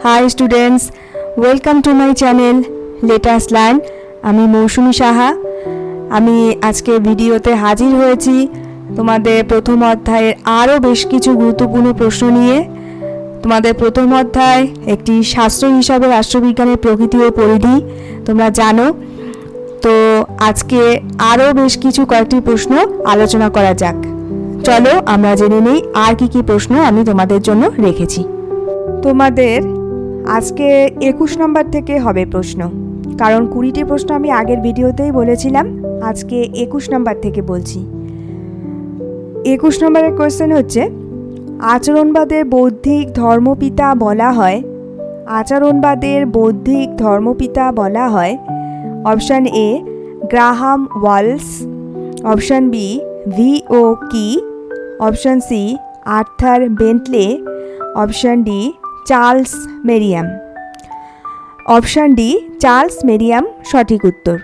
High students, welcome to my channel let us learn. আমি মৌসুমী সাহা। আমি আজকে ভিডিওতে হাজির হয়েছি তোমাদের প্রথম অধ্যায়ের আরও বেশ কিছু গুরুত্বপূর্ণ প্রশ্ন নিয়ে। তোমাদের প্রথম অধ্যায় একটি শাস্ত্র হিসাবে রাষ্ট্রবিজ্ঞানের প্রকৃতি ও পরিধি তোমরা জানো। তো আজকে আরও বেশ কিছু কয়েকটি প্রশ্ন আলোচনা করা যাক। চলো আমরা জেনে নিই আর কি প্রশ্ন আমি তোমাদের জন্য রেখেছি। তোমাদের আজকে 21 নম্বর থেকে হবে প্রশ্ন, কারণ 20টি প্রশ্ন আমি আগের ভিডিওতেই বলেছিলাম। আজকে 21 নম্বর থেকে বলছি। 21 নম্বরের কোয়েশ্চেন হচ্ছে, আচরণবাদের বৌদ্ধিক ধর্মপিতা বলা হয়। আচরণবাদের বৌদ্ধিক ধর্মপিতা বলা হয়। Option A Graham Wallas, option B V.O. কি, option C Arthur Bentley, option D Charles Merriam. Option D Charles Merriam সঠিক উত্তর।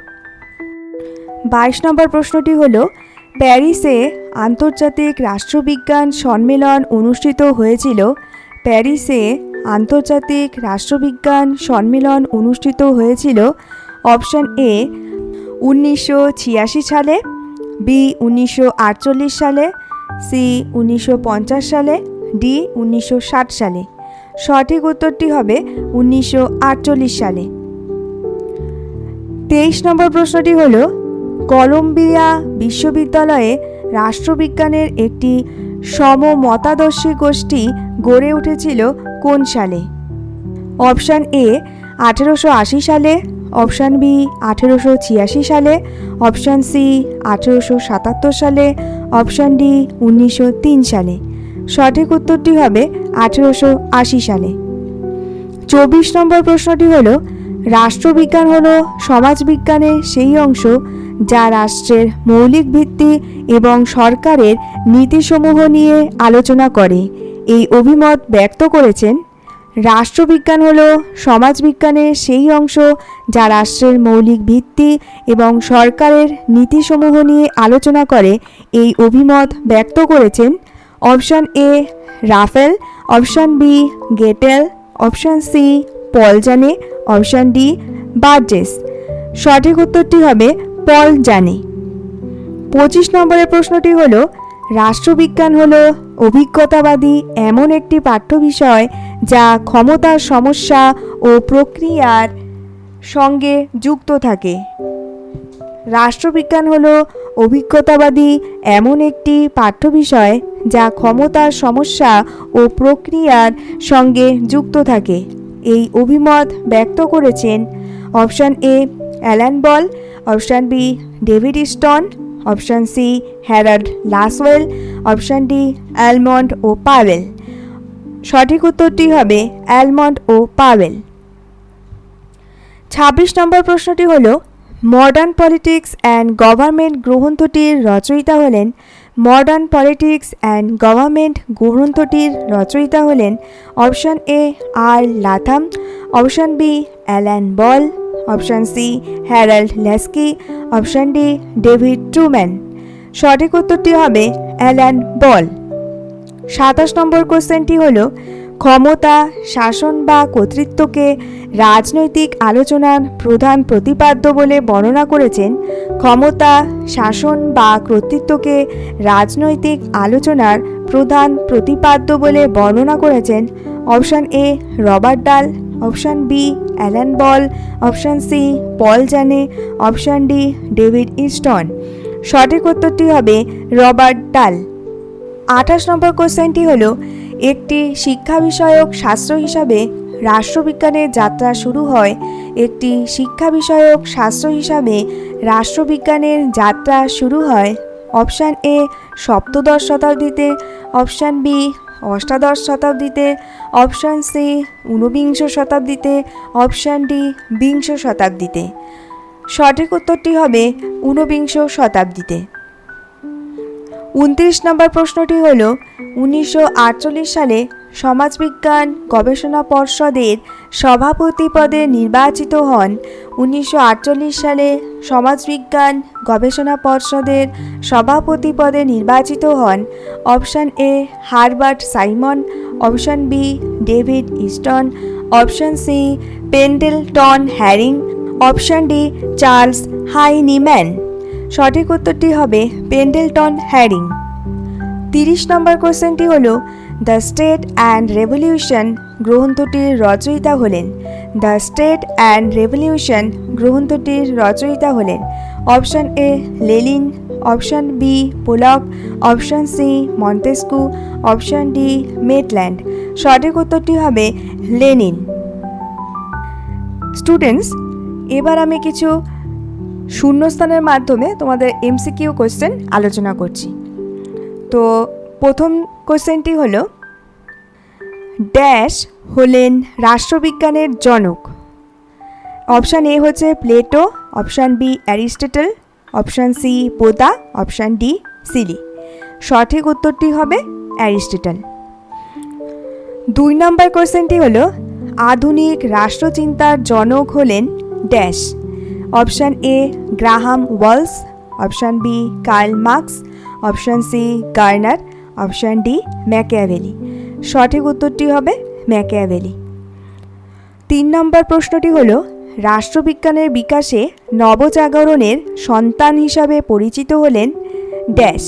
22 নম্বর প্রশ্নটি হলো, প্যারিসে আন্তর্জাতিক রাষ্ট্রবিজ্ঞান সম্মেলন অনুষ্ঠিত হয়েছিল। প্যারিসে আন্তর্জাতিক রাষ্ট্রবিজ্ঞান সম্মেলন অনুষ্ঠিত হয়েছিল। অপশান এ 1986 সালে, বি 1948 সালে, সি 1950 সালে, ডি 1960 সালে। সঠিক উত্তরটি হবে 1948 সালে। 23 নম্বর প্রশ্নটি হল, কলম্বিয়া বিশ্ববিদ্যালয়ে রাষ্ট্রবিজ্ঞানের একটি সমমতাদর্শী গোষ্ঠী গড়ে উঠেছিল কোন সালে? অপশান এ 1880 সালে, অপশান বি 1886 সালে, অপশান সি 1877 সালে, অপশান ডি 1903 সালে। সঠিক উত্তরটি হবে 1880 সালে। 24 নম্বর প্রশ্নটি হল, রাষ্ট্রবিজ্ঞান হল সমাজবিজ্ঞানের সেই অংশ যা রাষ্ট্রের মৌলিক ভিত্তি এবং সরকারের নীতিসমূহ নিয়ে আলোচনা করে। এই অভিমত ব্যক্ত করেছেন। রাষ্ট্রবিজ্ঞান হল সমাজবিজ্ঞানের সেই অংশ যা রাষ্ট্রের মৌলিক ভিত্তি এবং সরকারের নীতিসমূহ নিয়ে আলোচনা করে। এই অভিমত ব্যক্ত করেছেন option A Raphael, option B Gettell, option C Paul Janet, option D Burgess. সঠিক উত্তরটি হবে পল জানে। 25 নম্বরের প্রশ্নটি হল, রাষ্ট্রবিজ্ঞান হল অভিজ্ঞতাবাদী এমন একটি পাঠ্য বিষয় যা ক্ষমতার সমস্যা ও প্রক্রিয়ার সঙ্গে যুক্ত থাকে। রাষ্ট্রবিজ্ঞান হল অভিজ্ঞতাবাদী এমন একটি পাঠ্য বিষয় যা ক্ষমতার সমস্যা ও প্রক্রিয়ার সঙ্গে যুক্ত থাকে। এই অভিমত ব্যক্ত করেছেন option A Alan Ball, option B David Stone, option C Harold Lasswell, option D Almond ও পাওয়েল। সঠিক উত্তরটি হবে অ্যালমন্ড ও পাওয়েল। 26 নম্বর প্রশ্নটি হল, মডার্ন পলিটিক্স অ্যান্ড গভর্নমেন্ট গ্রন্থটির রচয়িতা হলেন। মডার্ন পলিটিক্স অ্যান্ড গভর্নমেন্ট গ্রন্থটির রচয়িতা হলেন option A R Latham, option B Alan Ball, option C Harold Laski, option D David Truman. সঠিক উত্তরটি হবে অ্যালান বল। 27 নম্বর কোশ্চেনটি হল, ক্ষমতা, শাসন বা কর্তৃত্বকে রাজনৈতিক আলোচনার প্রধান প্রতিপাদ্য বলে বর্ণনা করেছেন। ক্ষমতা, শাসন বা কর্তৃত্বকে রাজনৈতিক আলোচনার প্রধান প্রতিপাদ্য বলে বর্ণনা করেছেন option A Robert Dahl, option B Alan Ball, option C Paul Janet, option D David stone. সঠিক উত্তরটি হবে রবার্ট ডাল। 28 নম্বর কোশ্চেনটি হল, একটি শিক্ষা বিষয়ক শাস্ত্র হিসাবে রাষ্ট্রবিজ্ঞানের যাত্রা শুরু হয়। একটি শিক্ষা বিষয়ক শাস্ত্র হিসাবে রাষ্ট্রবিজ্ঞানের যাত্রা শুরু হয় অপশান এ সপ্তদশ শতাব্দীতে, অপশান বি অষ্টাদশ শতাব্দীতে, অপশান সি ঊনবিংশ শতাব্দীতে, অপশান ডি বিংশ শতাব্দীতে। সঠিক উত্তরটি হবে ঊনবিংশ শতাব্দীতে। 29 নম্বর প্রশ্নটি হল, 1948 সালে সমাজবিজ্ঞান গবেষণা পর্ষদের সভাপতি পদে নির্বাচিত হন। 1948 সালে সমাজবিজ্ঞান গবেষণা পর্ষদের সভাপতি পদে নির্বাচিত হন option A Herbert Simon, option B David Easton, option C Pendleton Herring, option D Charles Hyneman. সঠিক উত্তরটি হবে পেন্ডেলটন হ্যারিং। 30 নম্বর কোশ্চেনটি হলো দ্য স্টেট অ্যান্ড রেভলিউশন গ্রন্থটির রচয়িতা হলেন। দ্য স্টেট অ্যান্ড রেভলিউশন গ্রন্থটির রচয়িতা হলেন option A Lenin, option B Pollock, option C Montesquieu, option D Maitland. সঠিক উত্তরটি হবে লেনিন। স্টুডেন্টস, এবার আমি কিছু শূন্যস্থানের মাধ্যমে তোমাদের এমসিকিউ কোশ্চেন আলোচনা করছি। তো প্রথম কোশ্চেনটি হলো ড্যাশ হলেন রাষ্ট্রবিজ্ঞানের জনক। অপশান এ হচ্ছে Plato, option B Aristotle, option C পোদা, অপশান ডি সিলি। সঠিক উত্তরটি হবে অ্যারিস্টটল। 2 নম্বর কোশ্চেনটি হলো আধুনিক রাষ্ট্রচিন্তার জনক হলেন dash. Option A Graham Wallas, option B Karl Marx, option C Garner, option D Machiavelli. সঠিক উত্তরটি হবে ম্যাকিয়াভেলি। 3 নম্বর প্রশ্নটি হলো রাষ্ট্রবিজ্ঞানের বিকাশে নবজাগরণের সন্তান হিসাবে পরিচিত হলেন dash.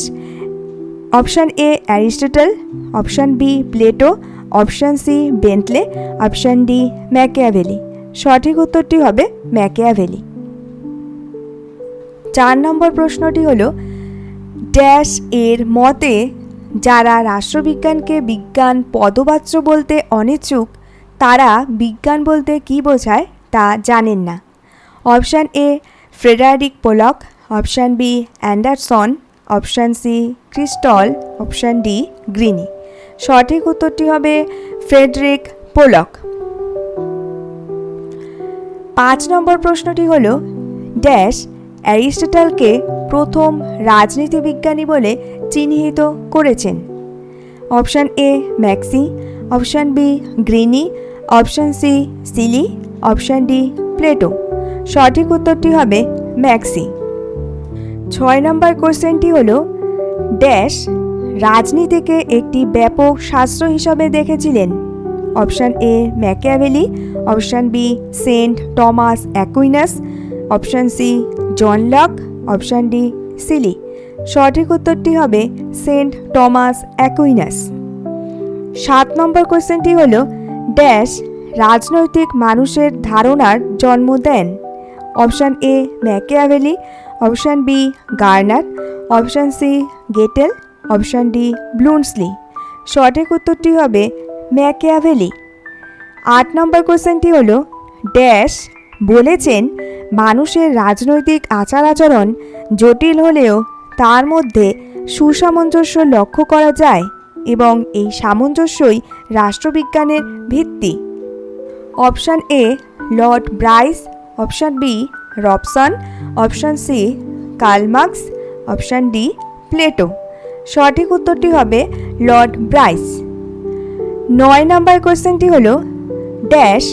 Option A Aristotle, option B Plato, option C Bentley, option D Machiavelli. সঠিক উত্তরটি হবে ম্যাকিয়াভেলি। 4 নম্বর প্রশ্নটি হলো ড্যাশ এর মতে যারা রাষ্ট্রবিজ্ঞানকে বিজ্ঞান পদবাচ্য বলতে অনিচ্ছুক তারা বিজ্ঞান বলতে কী বোঝায় তা জানেন না। Option A Frederick Pollock, option B Anderson, option C Kristol, option D গ্রিনি। সঠিক উত্তরটি হবে ফ্রেডরিক পোলক। 5 নম্বর প্রশ্নটি হল ড্যাশ অ্যারিস্টটলকে প্রথম রাজনীতিবিজ্ঞানী বলে চিহ্নিত করেছেন। Option A Maxey, option B Greene, option C Seeley, option D Plato. সঠিক উত্তরটি হবে ম্যাক্সি। 6 নম্বর কোশ্চেনটি হল ড্যাশ রাজনীতিকে একটি ব্যাপক শাস্ত্র হিসাবে দেখেছিলেন। Option A Machiavelli, option B Saint Thomas Aquinas, option C John Locke, option D Seeley. সঠিক উত্তরটি হবে সেন্ট টমাস অ্যাকুইনাস। 7 নম্বর কোশ্চেনটি হল ড্যাশ রাজনৈতিক মানুষের ধারণার জন্ম দেন। Option A Machiavelli, option B Garner, option C Gettell, option D Bluntschli. সঠিক উত্তরটি হবে ম্যাকিয়াভেলি। 8 নম্বর কোশ্চেনটি হল ড্যাশ বলেছেন মানুষের রাজনৈতিক আচার আচরণ জটিল হলেও তার মধ্যে সুসামঞ্জস্য লক্ষ্য করা যায় এবং এই সামঞ্জস্যই রাষ্ট্রবিজ্ঞানের ভিত্তি। Option A Lord Bryce, option B Robson, option C Karl Marx, option D Plato. সঠিক উত্তরটি হবে লর্ড ব্রাইস। 9 নম্বর কোশ্চেনটি হল ড্যাশ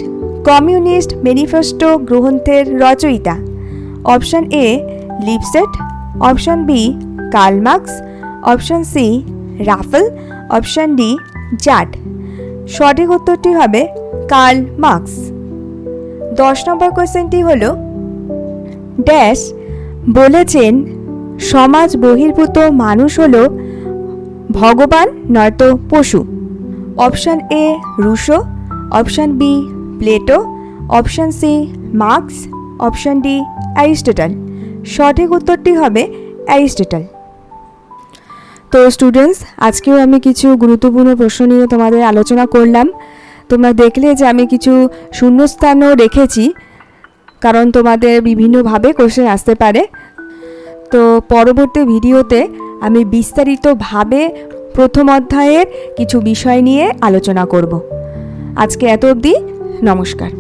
কমিউনিস্ট ম্যানিফেস্টো গ্রন্থের রচয়িতা। Option A Lipset, option B Karl Marx, option C Raphael, option D জাড। সঠিক উত্তরটি হবে কার্ল মার্কস। 10 নম্বর কোশ্চেনটি হল ড্যাশ বলেছেন সমাজ বহির্ভূত মানুষ হল ভগবান নয়তো পশু। Option A Rousseau, option B Plato, option C Marx, option D Aristotle. সঠিক উত্তরটি হবে অ্যারিস্টটল। তো স্টুডেন্টস, আজকেও আমি কিছু গুরুত্বপূর্ণ প্রশ্ন নিয়ে তোমাদের আলোচনা করলাম। তোমরা দেখলে যে আমি কিছু শূন্যস্থানও রেখেছি, কারণ তোমাদের বিভিন্নভাবে কোশ্চেন আসতে পারে। তো পরবর্তী ভিডিওতে আমি বিস্তারিতভাবে প্রথম অধ্যায়ের কিছু বিষয় নিয়ে আলোচনা করব। আজকে এত অবধি, নমস্কার।